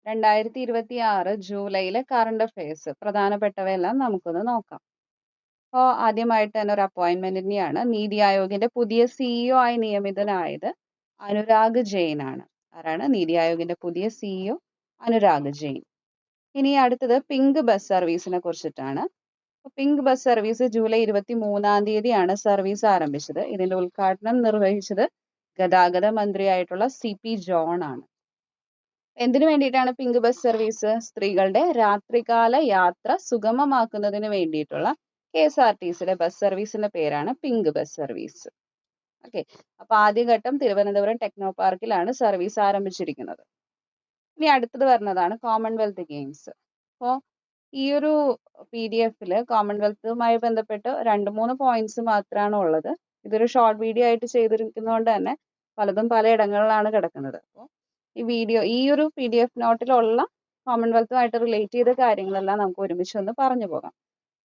2026 ജൂലൈയിലെ current affairs പ്രധാനപ്പെട്ടവയെല്ലാം നമുക്കൊന്ന് നോക്കാം. അപ്പോൾ ആദ്യമായിട്ട് തന്നെ ഒരു അപ്പോയിന്റ്മെന്റിനെയാണ് നീതി ആയോഗിന്റെ പുതിയ സിഇഒ ആയി നിയമിതനായത് അനുരാഗ് ജെയിൻ ആണ്. ആരാണ് നീതി ആയോഗിന്റെ പുതിയ സിഇഒ? അനുരാഗ് ജെയിൻ. ഇനി അടുത്തത് പിങ്ക് ബസ് സർവീസിനെ കുറിച്ചിട്ടാണ്. Pink bus service July 23 service ആരംഭിച്ചത്. ഇതിന്റെ ഉദ്ഘാടനം നിർവഹിച്ചത് ഗതാഗത മന്ത്രിയായിട്ടുള്ള CP ജോൺ ആണ്. എന്തിനു വേണ്ടിയിട്ടാണ് പിങ്ക് ബസ് സർവീസ്? സ്ത്രീകളുടെ രാത്രികാല യാത്ര സുഗമമാക്കുന്നതിന് വേണ്ടിയിട്ടുള്ള KSRTCയുടെ ബസ് സർവീസിന്റെ പേരാണ് പിങ്ക് ബസ് സർവീസ്. ഓക്കെ, അപ്പൊ ആദ്യഘട്ടം തിരുവനന്തപുരം ടെക്നോ പാർക്കിലാണ് സർവീസ് ആരംഭിച്ചിരിക്കുന്നത്. ഇനി അടുത്തത് വരുന്നതാണ് കോമൺവെൽത്ത് ഗെയിംസ്. അപ്പോൾ ഈ ഒരു PDF കോമൺവെൽത്തുമായി ബന്ധപ്പെട്ട് 2-3 പോയിന്റ്സ് മാത്രമാണ് ഉള്ളത്. ഇതൊരു ഷോർട്ട് വീഡിയോ ആയിട്ട് ചെയ്തിരിക്കുന്നതുകൊണ്ട് തന്നെ പലതും പലയിടങ്ങളിലാണ് കിടക്കുന്നത്. അപ്പോൾ ഈ ഒരു PDF നോട്ടിലുള്ള കോമൺവെൽത്തുമായിട്ട് റിലേറ്റ് ചെയ്ത കാര്യങ്ങളെല്ലാം നമുക്ക് ഒരുമിച്ചൊന്ന് പറഞ്ഞു പോകാം.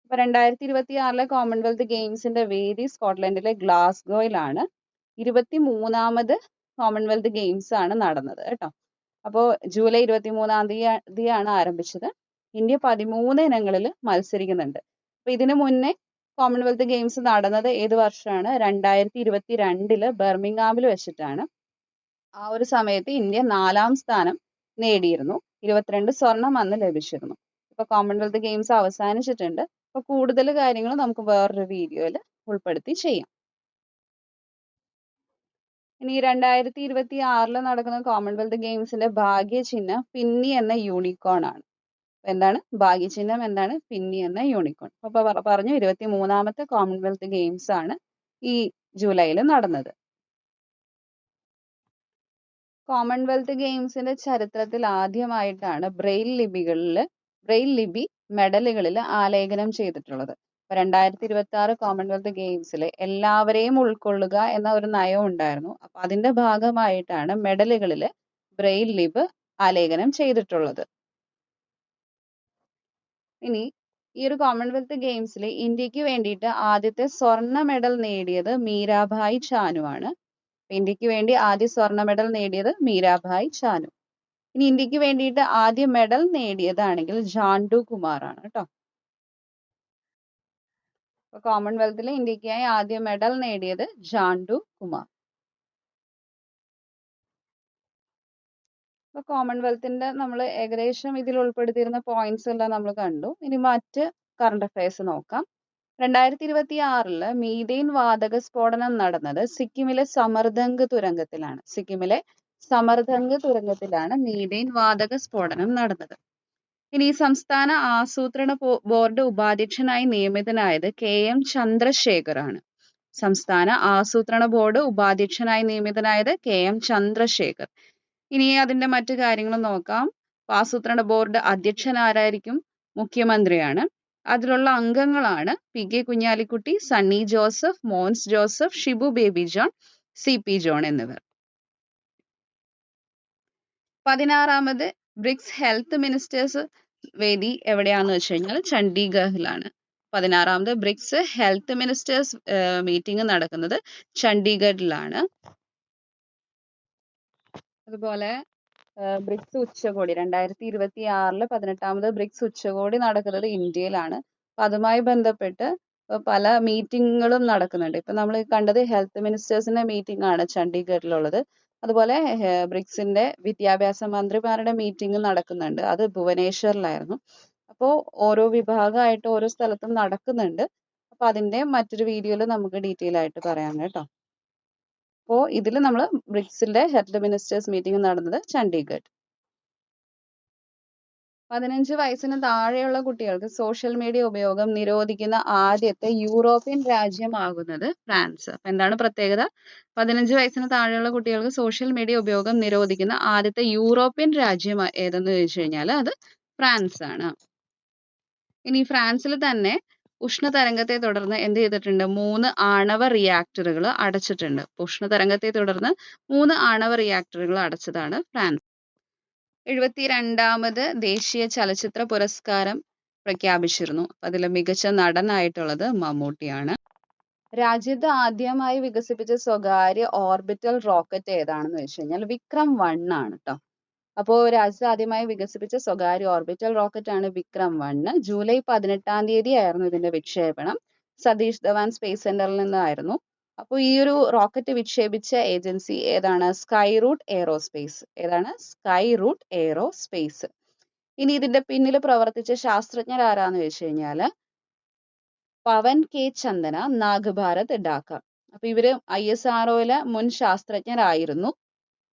അപ്പൊ 2026 കോമൺവെൽത്ത് ഗെയിംസിന്റെ വേദി സ്കോട്ട്ലൻഡിലെ ഗ്ലാസ്ഗോയിലാണ്. 23ാമത് കോമൺവെൽത്ത് ഗെയിംസ് ആണ് നടന്നത് കേട്ടോ. അപ്പോൾ ജൂലൈ 23 ആരംഭിച്ചത്. ഇന്ത്യ 13 ഇനങ്ങളിൽ മത്സരിക്കുന്നുണ്ട്. അപ്പൊ ഇതിനു മുന്നേ കോമൺവെൽത്ത് ഗെയിംസ് നടന്നത് ഏത് വർഷമാണ്? 2022 ബർമിംഗ്ഹാമിൽ വെച്ചിട്ടാണ്. ആ ഒരു സമയത്ത് ഇന്ത്യ 4ാം സ്ഥാനം നേടിയിരുന്നു. 22 സ്വർണം അന്ന് ലഭിച്ചിരുന്നു. ഇപ്പൊ കോമൺവെൽത്ത് ഗെയിംസ് അവസാനിച്ചിട്ടുണ്ട്. അപ്പൊ കൂടുതൽ കാര്യങ്ങൾ നമുക്ക് വേറൊരു വീഡിയോയിൽ ഉൾപ്പെടുത്തി ചെയ്യാം. ഇനി 2026 നടക്കുന്ന കോമൺവെൽത്ത് ഗെയിംസിന്റെ ഭാഗ്യചിഹ്നം പിന്നി എന്ന യൂണിക്കോൺ ആണ്. എന്താണ് ഭാഗ്യചിഹ്നം? എന്താണ്? പിന്നി എന്ന യൂണിക്കോൺ. അപ്പൊ പറഞ്ഞു 23ാമത്തെ കോമൺവെൽത്ത് ഗെയിംസ് ആണ് ഈ ജൂലൈയിൽ നടന്നത്. കോമൺവെൽത്ത് ഗെയിംസിന്റെ ചരിത്രത്തിൽ ആദ്യമായിട്ടാണ് ബ്രെയിൽ ലിപി മെഡലുകളിൽ ആലേഖനം ചെയ്തിട്ടുള്ളത്. 2026 കോമൺവെൽത്ത് ഗെയിംസിൽ എല്ലാവരെയും ഉൾക്കൊള്ളുക എന്ന ഒരു നയം ഉണ്ടായിരുന്നു. അപ്പൊ അതിന്റെ ഭാഗമായിട്ടാണ് മെഡലുകളിൽ ബ്രെയിൽ ലിപി ആലേഖനം ചെയ്തിട്ടുള്ളത്. ഇനി ഈ ഒരു കോമൺവെൽത്ത് ഗെയിംസിൽ ഇന്ത്യക്ക് വേണ്ടിയിട്ട് ആദ്യത്തെ സ്വർണ്ണ മെഡൽ നേടിയത് മീരാഭായ് ചാനു ആണ്. ഇന്ത്യക്ക് വേണ്ടി ആദ്യ സ്വർണ്ണ മെഡൽ നേടിയത് മീരാഭായ് ചാനു. ഇനി ഇന്ത്യക്ക് വേണ്ടിയിട്ട് ആദ്യ മെഡൽ നേടിയതാണെങ്കിൽ ജാണ്ടു കുമാർ ആണ് കേട്ടോ. അപ്പൊ കോമൺവെൽത്തിൽ ഇന്ത്യക്കായി ആദ്യ മെഡൽ നേടിയത് ജാണ്ടു കുമാർ. അപ്പൊ കോമൺവെൽത്തിന്റെ നമ്മൾ ഏകദേശം ഇതിൽ ഉൾപ്പെടുത്തിയിരുന്ന പോയിന്റ്സ് എല്ലാം നമ്മൾ കണ്ടു. ഇനി മറ്റ് കറണ്ട് അഫയേഴ്സ് നോക്കാം. 2026 മീഥെയ്ൻ വാതക സ്ഫോടനം നടന്നത് സിക്കിമിലെ സമർദംഗ് തുരങ്കത്തിലാണ് മീഥെയ്ൻ വാതക സ്ഫോടനം നടന്നത്. ഇനി സംസ്ഥാന ആസൂത്രണ ബോർഡ് ഉപാധ്യക്ഷനായി നിയമിതനായത് KM ചന്ദ്രശേഖർ ആണ്. സംസ്ഥാന ആസൂത്രണ ബോർഡ് ഉപാധ്യക്ഷനായി നിയമിതനായത് KM ചന്ദ്രശേഖർ. ഇനി അതിന്റെ മറ്റു കാര്യങ്ങൾ നോക്കാം. ആസൂത്രണ ബോർഡ് അധ്യക്ഷൻ ആരായിരിക്കും? മുഖ്യമന്ത്രിയാണ്. അതിലുള്ള അംഗങ്ങളാണ് PK Kunhalikutty, Sunny Joseph, Mons Joseph, Shibu baby John, CP John എന്നിവർ. 16ാമത് ബ്രിക്സ് ഹെൽത്ത് മിനിസ്റ്റേഴ്സ് വേദി എവിടെയാണെന്ന് വെച്ച് കഴിഞ്ഞാൽ ചണ്ഡീഗഡിലാണ്. 16ാമത് ബ്രിക്സ് ഹെൽത്ത് മിനിസ്റ്റേഴ്സ് മീറ്റിംഗ് നടക്കുന്നത് ചണ്ഡീഗഡിലാണ്. അതുപോലെ ബ്രിക്സ് ഉച്ചകോടി 2026 18ാമത് ബ്രിക്സ് ഉച്ചകോടി നടക്കുന്നത് ഇന്ത്യയിലാണ്. അപ്പൊ അതുമായി ബന്ധപ്പെട്ട് പല മീറ്റിങ്ങുകളും നടക്കുന്നുണ്ട്. ഇപ്പൊ നമ്മൾ കണ്ടത് ഹെൽത്ത് മിനിസ്റ്റേഴ്സിന്റെ മീറ്റിംഗ് ആണ് ചണ്ഡീഗഡിലുള്ളത്. അതുപോലെ ബ്രിക്സിന്റെ വിദ്യാഭ്യാസ മന്ത്രിമാരുടെ മീറ്റിംഗ് നടക്കുന്നുണ്ട്. അത് ഭുവനേശ്വറിലായിരുന്നു. അപ്പോൾ ഓരോ വിഭാഗമായിട്ട് ഓരോ സ്ഥലത്തും നടക്കുന്നുണ്ട്. അപ്പൊ അതിന്റെ മറ്റൊരു വീഡിയോയിൽ നമുക്ക് ഡീറ്റെയിൽ ആയിട്ട് പറയാം കേട്ടോ. അപ്പോൾ ഇതിൽ നമ്മൾ ബ്രിക്സിന്റെ ഹെൽത്ത് മിനിസ്റ്റേഴ്സ് മീറ്റിംഗ് നടന്നത് ചണ്ഡീഗഡ്. 15 വയസ്സിന് താഴെയുള്ള കുട്ടികൾക്ക് സോഷ്യൽ മീഡിയ ഉപയോഗം നിരോധിക്കുന്ന ആദ്യത്തെ യൂറോപ്യൻ രാജ്യമാകുന്നത് ഫ്രാൻസ്. എന്താണ് പ്രത്യേകത? 15 വയസ്സിന് താഴെയുള്ള കുട്ടികൾക്ക് സോഷ്യൽ മീഡിയ ഉപയോഗം നിരോധിക്കുന്ന ആദ്യത്തെ യൂറോപ്യൻ രാജ്യം ഏതെന്ന് ചോദിച്ചു കഴിഞ്ഞാൽ അത് ഫ്രാൻസ് ആണ്. ഇനി ഫ്രാൻസിൽ തന്നെ ഉഷ്ണതരംഗത്തെ തുടർന്ന് എന്ത് ചെയ്തിട്ടുണ്ട്? 3 ആണവ റിയാക്ടറുകൾ അടച്ചിട്ടുണ്ട്. ഉഷ്ണതരംഗത്തെ തുടർന്ന് 3 ആണവ റിയാക്ടറുകൾ അടച്ചതാണ് ഫ്രാൻസ്. 72ാമത് ദേശീയ ചലച്ചിത്ര പുരസ്കാരം പ്രഖ്യാപിച്ചിരുന്നു. അതിൽ മികച്ച നടനായിട്ടുള്ളത് മമ്മൂട്ടിയാണ്. രാജ്യത്ത് ആദ്യമായി വികസിപ്പിച്ച സ്വകാര്യ ഓർബിറ്റൽ റോക്കറ്റ് ഏതാണെന്ന് വെച്ച് കഴിഞ്ഞാൽ വിക്രം 1 ആണ് കേട്ടോ. അപ്പോൾ രാജ്യത്ത് ആദ്യമായി വികസിപ്പിച്ച സ്വകാര്യ ഓർബിറ്റൽ റോക്കറ്റ് ആണ് വിക്രം 1. ജൂലൈ 18 തീയതി ആയിരുന്നു ഇതിന്റെ വിക്ഷേപണം. സതീഷ് ധവാൻ സ്പേസ് സെന്ററിൽ നിന്നായിരുന്നു. അപ്പോൾ ഈ ഒരു റോക്കറ്റ് വിക്ഷേപിച്ച ഏജൻസി ഏതാണ്? സ്കൈ റൂട്ട് എയ്റോസ്പേസ്. ഏതാണ്? സ്കൈ റൂട്ട് എയ്റോസ്പേസ്. ഇനി ഇതിന്റെ പിന്നിൽ പ്രവർത്തിച്ച ശാസ്ത്രജ്ഞർ ആരാന്ന് വെച്ച് കഴിഞ്ഞാല് പവൻ കെ ചന്ദന, നാഗ്ഭാരത് ഡാക്ക. അപ്പൊ ഇവര് ISROയിലെ മുൻ ശാസ്ത്രജ്ഞരായിരുന്നു.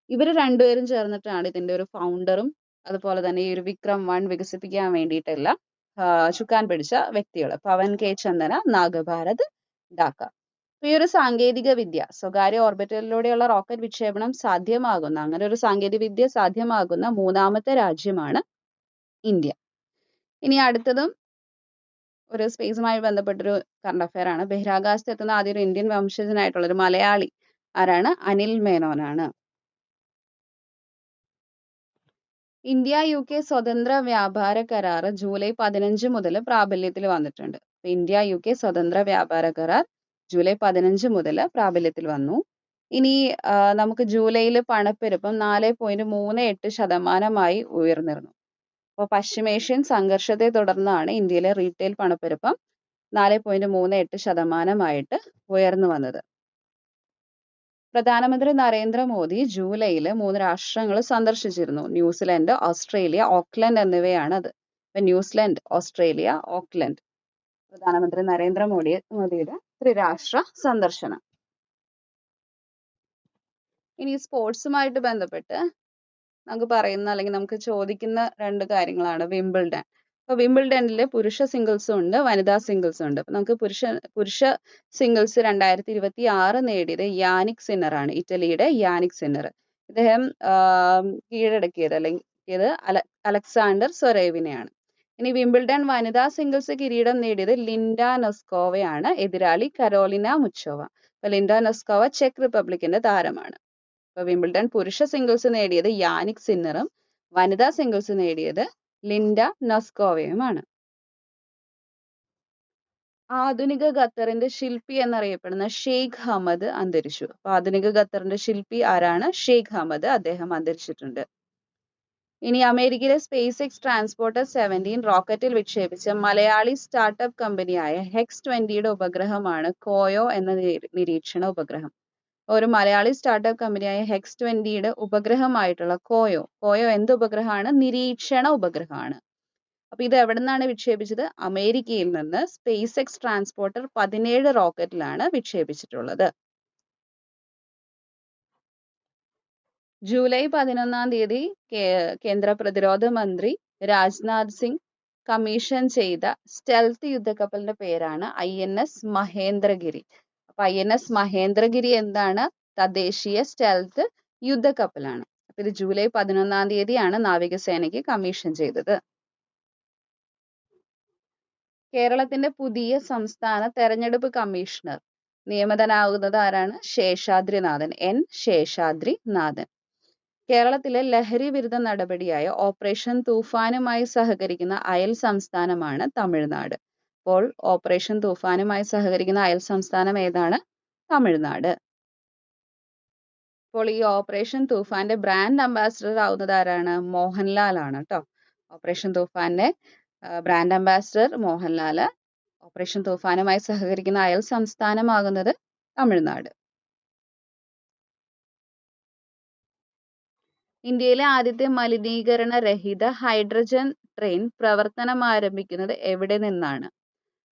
ഇവര് രണ്ടുപേരും ചേർന്നിട്ടാണ് ഇതിന്റെ ഒരു ഫൗണ്ടറും അതുപോലെ തന്നെ ഈ ഒരു വിക്രം 1 വികസിപ്പിക്കാൻ വേണ്ടിയിട്ടുള്ള ചുക്കാൻ പിടിച്ച വ്യക്തികൾ. പവൻ കെ ചന്ദന, നാഗ്ഭാരത് ഡാക്ക. ഈ ഒരു സാങ്കേതിക വിദ്യ, സ്വകാര്യ ഓർബിറ്റലിലൂടെയുള്ള റോക്കറ്റ് വിക്ഷേപണം സാധ്യമാകുന്ന, അങ്ങനെ ഒരു സാങ്കേതിക വിദ്യ സാധ്യമാകുന്ന 3ാമത്തെ രാജ്യമാണ് ഇന്ത്യ. ഇനി അടുത്തതും ഒരു സ്പേസുമായി ബന്ധപ്പെട്ടൊരു കറണ്ട് അഫയർ ആണ്. ബഹിരാകാശത്ത് എത്തുന്ന ആദ്യ ഒരു ഇന്ത്യൻ വംശജനായിട്ടുള്ള ഒരു മലയാളി ആരാണ്? അനിൽ മേനോനാണ്. ഇന്ത്യ UK സ്വതന്ത്ര വ്യാപാര കരാർ ജൂലൈ 15 മുതൽ പ്രാബല്യത്തിൽ വന്നിട്ടുണ്ട്. ഇന്ത്യ UK സ്വതന്ത്ര വ്യാപാര കരാർ ജൂലൈ 15 മുതൽ പ്രാബല്യത്തിൽ വന്നു. ഇനി നമുക്ക് ജൂലൈയിൽ പണപ്പെരുപ്പം 4.38% ഉയർന്നിരുന്നു. അപ്പോൾ പശ്ചിമേഷ്യൻ സംഘർഷത്തെ തുടർന്നാണ് ഇന്ത്യയിലെ റീറ്റെയിൽ പണപ്പെരുപ്പം 4.38% ഉയർന്നു വന്നത്. പ്രധാനമന്ത്രി നരേന്ദ്രമോദി ജൂലൈയിൽ 3 രാഷ്ട്രങ്ങൾ സന്ദർശിച്ചിരുന്നു. ന്യൂസിലൻഡ്, ഓസ്ട്രേലിയ, ഓക്ലൻഡ് എന്നിവയാണ് അത്. New Zealand, Australia, Auckland. പ്രധാനമന്ത്രി നരേന്ദ്രമോദിയുടെ ത്രിരാഷ്ട്ര സന്ദർശനം. ഇനി സ്പോർട്സുമായിട്ട് ബന്ധപ്പെട്ട് നമുക്ക് പറയുന്ന അല്ലെങ്കിൽ നമുക്ക് ചോദിക്കുന്ന 2 കാര്യങ്ങളാണ് വിംബിൾഡൺ. അപ്പോൾ വിംബിൾഡണിൽ പുരുഷ സിംഗിൾസും ഉണ്ട്, വനിതാ സിംഗിൾസും ഉണ്ട്. അപ്പോൾ നമുക്ക് പുരുഷ സിംഗിൾസ് 2026 നേടിയത് യാനിക് സിന്നർ ആണ്. ഇറ്റലിയുടെ യാനിക് സിന്നർ. ഇദ്ദേഹം കീഴടക്കിയത് അല്ലെങ്കിൽ അലക്സാണ്ടർ സൊരേവിനെയാണ്. ഇനി വിംബിൾഡൺ വനിതാ സിംഗിൾസ് കിരീടം നേടിയത് ലിൻഡ നെസ്കോവയാണ്. എതിരാളി കരോലിന മുച്ചോവ. അപ്പോൾ ലിൻഡ നെസ്കോവ ചെക്ക് റിപ്പബ്ലിക്കിന്റെ താരമാണ്. അപ്പോൾ വിംബിൾഡൺ പുരുഷ സിംഗിൾസ് നേടിയത് യാനിക് സിന്നറും വനിതാ സിംഗിൾസ് നേടിയത് ലിൻഡ നെസ്കോവയുമാണ്. ആധുനിക ഖത്തറിന്റെ ശില്പി എന്നറിയപ്പെടുന്ന ഷെയ്ഖ് ഹമദ് അന്തരിച്ചു. അപ്പോൾ ആധുനിക ഖത്തറിന്റെ ശില്പി ആരാണ്? Sheikh Hamad. അദ്ദേഹം അന്തരിച്ചിട്ടുണ്ട്. ഇനി അമേരിക്കയിലെ സ്പേസ് എക്സ് ട്രാൻസ്പോർട്ടർ 17 റോക്കറ്റിൽ വിക്ഷേപിച്ച മലയാളി സ്റ്റാർട്ടപ്പ് കമ്പനിയായ ഹെക്സ് 20യുടെ ഉപഗ്രഹമാണ് കോയോ എന്ന നിരീക്ഷണ ഉപഗ്രഹം. ഒരു മലയാളി സ്റ്റാർട്ടപ്പ് കമ്പനിയായ ഹെക്സ് 20യുടെ ഉപഗ്രഹമായിട്ടുള്ള കോയോ എന്ത് ഉപഗ്രഹമാണ്? നിരീക്ഷണ ഉപഗ്രഹമാണ്. അപ്പൊ ഇത് എവിടെ നിന്നാണ് വിക്ഷേപിച്ചത്? അമേരിക്കയിൽ നിന്ന് സ്പേസ് എക്സ് ട്രാൻസ്പോർട്ടർ 17 റോക്കറ്റിലാണ് വിക്ഷേപിച്ചിട്ടുള്ളത്. ജൂലൈ 11 തീയതി കേന്ദ്ര പ്രതിരോധ മന്ത്രി രാജ്നാഥ് സിംഗ് കമ്മീഷൻ ചെയ്ത സ്റ്റെൽത്ത് യുദ്ധക്കപ്പലിന്റെ പേരാണ് INS മഹേന്ദ്രഗിരി. അപ്പൊ INS മഹേന്ദ്രഗിരി എന്താണ്? തദ്ദേശീയ സ്റ്റെൽത്ത് യുദ്ധക്കപ്പലാണ്. അപ്പൊ ഇത് ജൂലൈ 11 തീയതിയാണ് നാവികസേനയ്ക്ക് കമ്മീഷൻ ചെയ്തത്. കേരളത്തിന്റെ പുതിയ സംസ്ഥാന തെരഞ്ഞെടുപ്പ് കമ്മീഷണർ നിയമിതനാകുന്നത് ആരാണ്? ശേഷാദ്രിനാഥൻ. N ശേഷാദ്രിനാഥൻ. കേരളത്തിലെ ലഹരി വിരുദ്ധ നടപടിയായ ഓപ്പറേഷൻ തൂഫാനുമായി സഹകരിക്കുന്ന അയൽ സംസ്ഥാനമാണ് തമിഴ്നാട്. അപ്പോൾ ഓപ്പറേഷൻ തൂഫാനുമായി സഹകരിക്കുന്ന അയൽ സംസ്ഥാനം ഏതാണ്? തമിഴ്നാട്. അപ്പോൾ ഈ ഓപ്പറേഷൻ തൂഫാന്റെ ബ്രാൻഡ് അംബാസിഡർ ആവുന്നത് ആരാണ്? മോഹൻലാൽ ആണ് കേട്ടോ. ഓപ്പറേഷൻ തൂഫാന്റെ ബ്രാൻഡ് അംബാസിഡർ മോഹൻലാൽ. ഓപ്പറേഷൻ തൂഫാനുമായി സഹകരിക്കുന്ന അയൽ സംസ്ഥാനമാകുന്നത് തമിഴ്നാട്. ഇന്ത്യയിലെ ആദ്യത്തെ മലിനീകരണ രഹിത ഹൈഡ്രജൻ ട്രെയിൻ പ്രവർത്തനം ആരംഭിക്കുന്നത് എവിടെ നിന്നാണ്?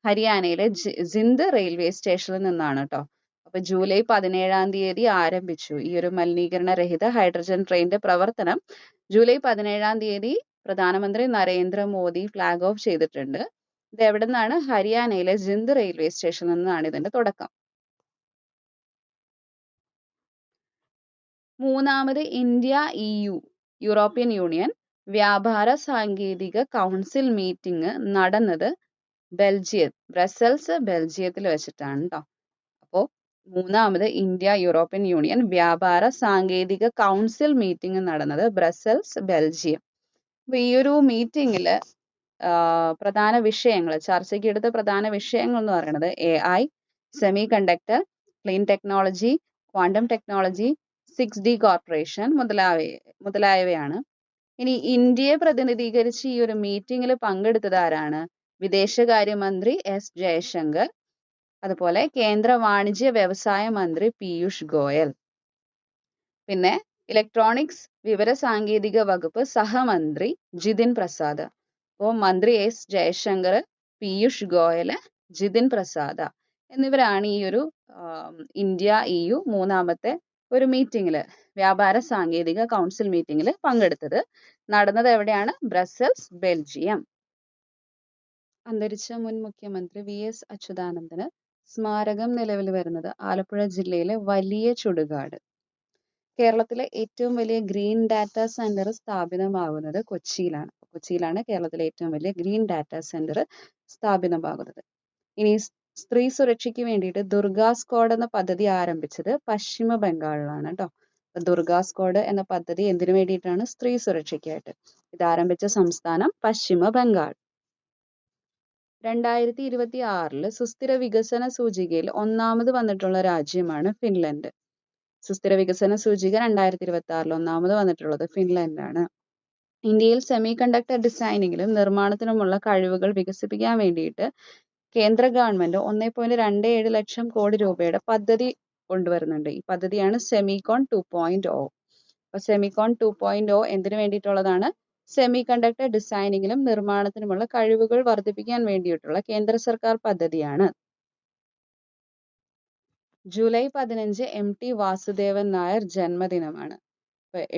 ഹരിയാനയിലെ ജിന്ദ് റെയിൽവേ സ്റ്റേഷനിൽ നിന്നാണ് കേട്ടോ. അപ്പൊ ജൂലൈ 17 തീയതി ആരംഭിച്ചു ഈ ഒരു മലിനീകരണ രഹിത ഹൈഡ്രജൻ ട്രെയിനിന്റെ പ്രവർത്തനം. ജൂലൈ 17 തീയതി പ്രധാനമന്ത്രി നരേന്ദ്രമോദി ഫ്ലാഗ് ഓഫ് ചെയ്തിട്ടുണ്ട്. ഇത് എവിടെ നിന്നാണ്? ഹരിയാനയിലെ ജിന്ദ് റെയിൽവേ സ്റ്റേഷനിൽ നിന്നാണ് ഇതിന്റെ തുടക്കം. 3ാമത് ഇന്ത്യ EU യൂറോപ്യൻ യൂണിയൻ വ്യാപാര സാങ്കേതിക കൗൺസിൽ മീറ്റിംഗ് നടന്നത് ബ്രസൽസ് ബെൽജിയത്തിൽ വെച്ചിട്ടാണ് കേട്ടോ. അപ്പോൾ 3ാമത് ഇന്ത്യ യൂറോപ്യൻ യൂണിയൻ വ്യാപാര സാങ്കേതിക കൗൺസിൽ മീറ്റിംഗ് നടന്നത് ബ്രസൽസ് ബെൽജിയം. അപ്പൊ ഈ ഒരു മീറ്റിംഗിൽ പ്രധാന വിഷയങ്ങൾ ചർച്ചയ്ക്ക് എടുത്ത പ്രധാന വിഷയങ്ങൾ എന്ന് പറയുന്നത് AI, semi conductor, clean technology, quantum technology, 6D corporation മുതലായവയാണ്. ഇനി ഇന്ത്യയെ പ്രതിനിധീകരിച്ച് ഈ ഒരു മീറ്റിംഗിൽ പങ്കെടുത്തത് ആരാണ്? വിദേശകാര്യമന്ത്രി എസ് ജയശങ്കർ, അതുപോലെ കേന്ദ്ര വാണിജ്യ വ്യവസായ മന്ത്രി പീയൂഷ് ഗോയൽ. പിന്നെ ഇലക്ട്രോണിക്സ് വിവര സാങ്കേതിക വകുപ്പ് സഹമന്ത്രി ജിതിൻ പ്രസാദ്. അപ്പോൾ മന്ത്രി എസ് ജയശങ്കർ, പീയൂഷ് ഗോയൽ, ജിതിൻ പ്രസാദ എന്നിവരാണ് ഈ ഒരു ഇന്ത്യ EU മൂന്നാമത്തെ ഒരു മീറ്റിംഗിൽ, വ്യാപാര സാങ്കേതിക കൗൺസിൽ മീറ്റിംഗിൽ പങ്കെടുത്തത്. നടന്നത് എവിടെയാണ്? Brussels, Belgium. അന്തരിച്ച മുൻ മുഖ്യമന്ത്രി VS അച്യുതാനന്ദന് സ്മാരകം നിലവിൽ വരുന്നത് ആലപ്പുഴ ജില്ലയിലെ വലിയ ചുടുകാട്. കേരളത്തിലെ ഏറ്റവും വലിയ ഗ്രീൻ ഡാറ്റാ സെന്റർ സ്ഥാപിതമാകുന്നത് കൊച്ചിയിലാണ്. കൊച്ചിയിലാണ് കേരളത്തിലെ ഏറ്റവും വലിയ ഗ്രീൻ ഡാറ്റാ സെന്റർ സ്ഥാപിതമാകുന്നത്. ഇനി സ്ത്രീ സുരക്ഷയ്ക്ക് വേണ്ടിയിട്ട് ദുർഗാ സ്ക്വാഡ് എന്ന പദ്ധതി ആരംഭിച്ചത് പശ്ചിമ ബംഗാളിലാണ് കേട്ടോ. ദുർഗാ സ്ക്വാഡ് എന്ന പദ്ധതി എന്തിനു വേണ്ടിയിട്ടാണ്? സ്ത്രീ സുരക്ഷയ്ക്കായിട്ട്. ഇത് ആരംഭിച്ച സംസ്ഥാനം പശ്ചിമ ബംഗാൾ. 2026 സുസ്ഥിര വികസന സൂചികയിൽ ഒന്നാമത് വന്നിട്ടുള്ള രാജ്യമാണ് ഫിൻലൻഡ്. സുസ്ഥിര വികസന സൂചിക 2026 ഒന്നാമത് വന്നിട്ടുള്ളത് ഫിൻലൻഡാണ്. ഇന്ത്യയിൽ സെമി കണ്ടക്ടർ ഡിസൈനിങ്ങിലും നിർമ്മാണത്തിനുമുള്ള കഴിവുകൾ വികസിപ്പിക്കാൻ വേണ്ടിയിട്ട് കേന്ദ്ര ഗവൺമെന്റ് 1.27 ലക്ഷം കോടി രൂപയുടെ പദ്ധതി കൊണ്ടുവരുന്നുണ്ട്. ഈ പദ്ധതിയാണ് സെമികോൺ 2.0. അപ്പൊ സെമികോൺ 2.0 എന്തിനു വേണ്ടിയിട്ടുള്ളതാണ്? സെമി കണ്ടക്ടർ ഡിസൈനിങ്ങിലും നിർമ്മാണത്തിനുമുള്ള കഴിവുകൾ വർദ്ധിപ്പിക്കാൻ വേണ്ടിയിട്ടുള്ള കേന്ദ്ര സർക്കാർ പദ്ധതിയാണ്. ജൂലൈ 15 MT വാസുദേവൻ നായർ ജന്മദിനമാണ്.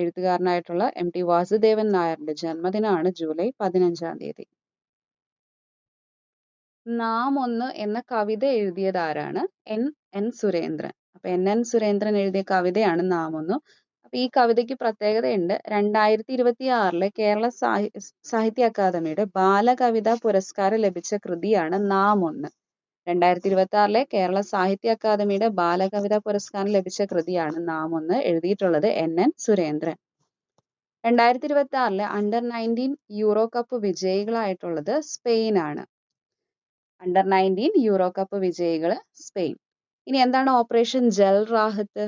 എഴുത്തുകാരനായിട്ടുള്ള MT വാസുദേവൻ നായരുടെ ജന്മദിനമാണ് ജൂലൈ 15-ാം തീയതി. നാം ഒന്ന് എന്ന കവിത എഴുതിയത് ആരാണ്? NN സുരേന്ദ്രൻ. അപ്പൊ NN സുരേന്ദ്രൻ എഴുതിയ കവിതയാണ് നാം ഒന്ന്. അപ്പൊ ഈ കവിതയ്ക്ക് പ്രത്യേകതയുണ്ട്. 2026 കേരള സാഹിത്യ അക്കാദമിയുടെ ബാലകവിതാ പുരസ്കാരം ലഭിച്ച കൃതിയാണ് നാം ഒന്ന്. 2026 കേരള സാഹിത്യ അക്കാദമിയുടെ ബാലകവിതാ പുരസ്കാരം ലഭിച്ച കൃതിയാണ് നാം ഒന്ന്. എഴുതിയിട്ടുള്ളത് NN Surendran. 2026 under 19 Euro cup വിജയികളായിട്ടുള്ളത് സ്പെയിനാണ്. അണ്ടർ 19 യൂറോ കപ്പ് വിജയികൾ സ്പെയിൻ. ഇനി എന്താണ് ഓപ്പറേഷൻ ജൽ റാഹത്ത്?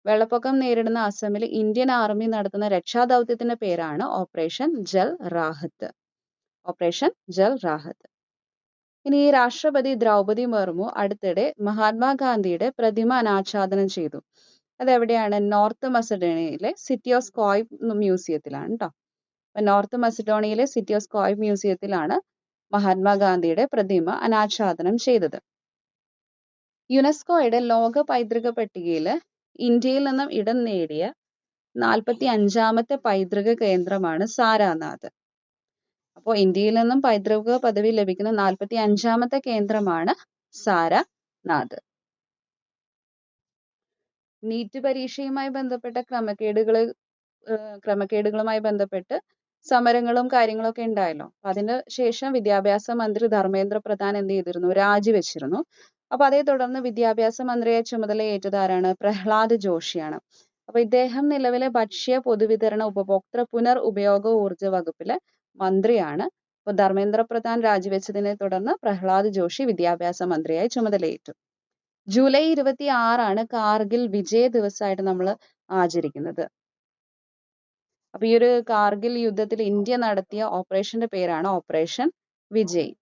വെള്ളപ്പൊക്കം നേരിടുന്ന അസമിൽ ഇന്ത്യൻ ആർമി നടത്തുന്ന രക്ഷാദൗത്യത്തിന്റെ പേരാണ് ഓപ്പറേഷൻ ജൽ റാഹത്ത്. ഓപ്പറേഷൻ ജൽ റാഹത്ത്. ഇനി രാഷ്ട്രപതി ദ്രൗപദി മുർമു അടുത്തിടെ മഹാത്മാഗാന്ധിയുടെ പ്രതിമ അനാച്ഛാദനം ചെയ്തു. അതെവിടെയാണ്? നോർത്ത് മസഡോണിയയിലെ സിറ്റി ഓഫ് സ്കോയ് മ്യൂസിയത്തിലാണ് കേട്ടോ. അപ്പൊ നോർത്ത് മസഡോണിയയിലെ സിറ്റി ഓഫ് സ്കോയ് മ്യൂസിയത്തിലാണ് മഹാത്മാഗാന്ധിയുടെ പ്രതിമ അനാച്ഛാദനം ചെയ്തത്. യുനെസ്കോയുടെ ലോക പൈതൃക പട്ടികയിൽ ഇന്ത്യയിൽ നിന്നും ഇടം നേടിയ 45-ാമത്തെ പൈതൃക കേന്ദ്രമാണ് സാരാനാഥ്. അപ്പോൾ ഇന്ത്യയിൽ നിന്നും പൈതൃക പദവി ലഭിക്കുന്ന 45-ാമത്തെ കേന്ദ്രമാണ് സാരാനാഥ്. നീറ്റ് പരീക്ഷയുമായി ബന്ധപ്പെട്ട ക്രമക്കേടുകളുമായി ബന്ധപ്പെട്ട് സമരങ്ങളും കാര്യങ്ങളൊക്കെ ഉണ്ടായല്ലോ. അതിന് ശേഷം വിദ്യാഭ്യാസ മന്ത്രി ധർമ്മേന്ദ്ര പ്രധാൻ എന്ത് ചെയ്തിരുന്നു? രാജിവെച്ചിരുന്നു. അപ്പൊ അതേ തുടർന്ന് വിദ്യാഭ്യാസ മന്ത്രിയെ ചുമതലയേറ്റത് ആരാണ്? പ്രഹ്ലാദ് ജോഷിയാണ്. അപ്പൊ ഇദ്ദേഹം നിലവിലെ ഭക്ഷ്യ പൊതുവിതരണ ഉപഭോക്തൃ പുനർ ഉപയോഗ ഊർജ വകുപ്പിലെ മന്ത്രിയാണ്. അപ്പൊ ധർമ്മേന്ദ്ര പ്രധാൻ രാജിവെച്ചതിനെ തുടർന്ന് പ്രഹ്ലാദ് ജോഷി വിദ്യാഭ്യാസ മന്ത്രിയായി ചുമതലയേറ്റു. ജൂലൈ 26 കാർഗിൽ വിജയ് ദിവസമായിട്ട് നമ്മൾ ആചരിക്കുന്നത്. അപ്പൊ ഈ ഒരു കാർഗിൽ യുദ്ധത്തിൽ ഇന്ത്യ നടത്തിയ ഓപ്പറേഷന്റെ പേരാണ് ഓപ്പറേഷൻ വിജയ്.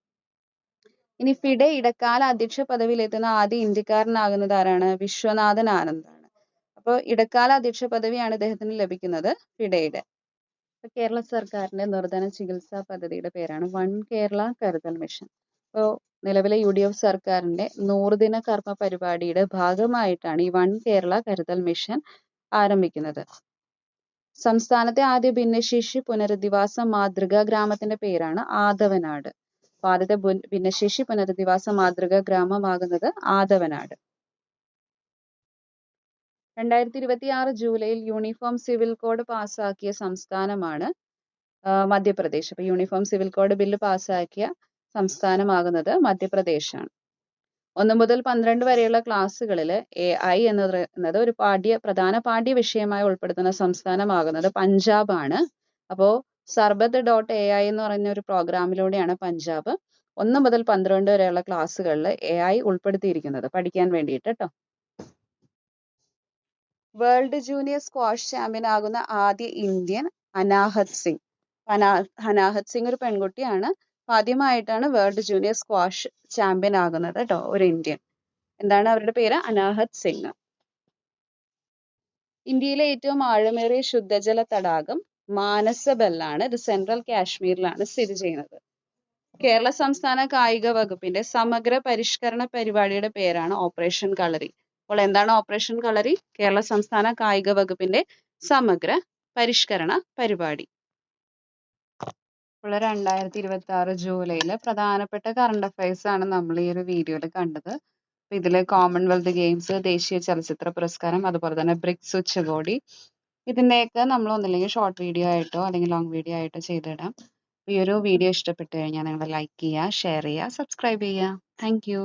ഇനി ഫിഡെ ഇടക്കാല അധ്യക്ഷ പദവിയിലെത്തുന്ന ആദ്യ ഇന്ത്യക്കാരനാകുന്നത് ആരാണ്? വിശ്വനാഥൻ ആനന്ദാണ്. അപ്പോൾ ഇടക്കാല അധ്യക്ഷ പദവിയാണ് ഇദ്ദേഹത്തിന് ലഭിക്കുന്നത് ഫിഡെയുടെ. കേരള സർക്കാരിന്റെ നിർധന ചികിത്സാ പദ്ധതിയുടെ പേരാണ് വൺ കേരള കരുതൽ മിഷൻ. അപ്പോൾ നിലവിലെ UDF സർക്കാരിന്റെ 100 ദിന കർമ്മ പരിപാടിയുടെ ഭാഗമായിട്ടാണ് ഈ വൺ കേരള കരുതൽ മിഷൻ ആരംഭിക്കുന്നത്. സംസ്ഥാനത്തെ ആദ്യ ഭിന്നശേഷി പുനരധിവാസ മാതൃകാ ഗ്രാമത്തിന്റെ പേരാണ് ആദവനാട്. അപ്പൊ ആദ്യത്തെ ഭിന്നശേഷി പുനരധിവാസ മാതൃകാ ഗ്രാമമാകുന്നത് ആദവനാട്. 2026 ജൂലൈയിൽ യൂണിഫോം സിവിൽ കോഡ് പാസ്സാക്കിയ സംസ്ഥാനമാണ് മധ്യപ്രദേശ്. അപ്പൊ യൂണിഫോം സിവിൽ കോഡ് ബില്ല് പാസ്സാക്കിയ സംസ്ഥാനമാകുന്നത് മധ്യപ്രദേശാണ്. 1 മുതൽ 12 വരെയുള്ള ക്ലാസ്സുകളിൽ AI എന്നത് ഒരു പ്രധാന പാഠ്യ വിഷയമായി ഉൾപ്പെടുത്തുന്ന സംസ്ഥാനമാകുന്നത് പഞ്ചാബാണ്. അപ്പോൾ സർബത്ത് .ai എന്ന് പറയുന്ന ഒരു പ്രോഗ്രാമിലൂടെയാണ് പഞ്ചാബ് 1 മുതൽ 12 വരെയുള്ള ക്ലാസ്സുകളിൽ AI ഉൾപ്പെടുത്തിയിരിക്കുന്നത് പഠിക്കാൻ വേണ്ടിയിട്ട് കേട്ടോ. വേൾഡ് ജൂനിയർ സ്ക്വാഷ് ചാമ്പ്യൻ ആകുന്ന ആദ്യ ഇന്ത്യൻ അനാഹത് സിംഗ്. ഹനാഹത് സിംഗ് ഒരു പെൺകുട്ടിയാണ്. ആദ്യമായിട്ടാണ് വേൾഡ് ജൂനിയർ സ്ക്വാഷ് ചാമ്പ്യൻ ആകുന്നത് കേട്ടോ, ഒരു ഇന്ത്യൻ. എന്താണ് അവരുടെ പേര്? അനാഹത് സിംഗ്. ഇന്ത്യയിലെ ഏറ്റവും ആഴമേറിയ ശുദ്ധജല തടാകം മാനസബലാണ്. ഇത് സെൻട്രൽ കാശ്മീരിലാണ് സ്ഥിതി ചെയ്യുന്നത്. കേരള സംസ്ഥാന കായിക വകുപ്പിന്റെ സമഗ്ര പരിഷ്കരണ പരിപാടിയുടെ പേരാണ് ഓപ്പറേഷൻ കളരി. അപ്പോൾ എന്താണ് ഓപ്പറേഷൻ കളരി? കേരള സംസ്ഥാന കായിക വകുപ്പിന്റെ സമഗ്ര പരിഷ്കരണ പരിപാടി. ഇപ്പോൾ 2026 ജൂലൈയിലെ പ്രധാനപ്പെട്ട കറണ്ട് അഫയേഴ്സ് ആണ് നമ്മൾ ഈ ഒരു വീഡിയോയിൽ കണ്ടത്. ഇതിൽ കോമൺവെൽത്ത് ഗെയിംസ്, ദേശീയ ചലച്ചിത്ര പുരസ്കാരം, അതുപോലെ തന്നെ ബ്രിക്സ് ഉച്ചകോടി, ഇതിൻ്റെയൊക്കെ നമ്മൾ ഒന്നില്ലെങ്കിൽ ഷോർട്ട് വീഡിയോ ആയിട്ടോ അല്ലെങ്കിൽ ലോങ് വീഡിയോ ആയിട്ടോ ചെയ്തിടാം. ഈ ഒരു വീഡിയോ ഇഷ്ടപ്പെട്ടു കഴിഞ്ഞാൽ നിങ്ങൾ ലൈക്ക് ചെയ്യുക, ഷെയർ ചെയ്യുക, സബ്സ്ക്രൈബ് ചെയ്യുക. Thank you.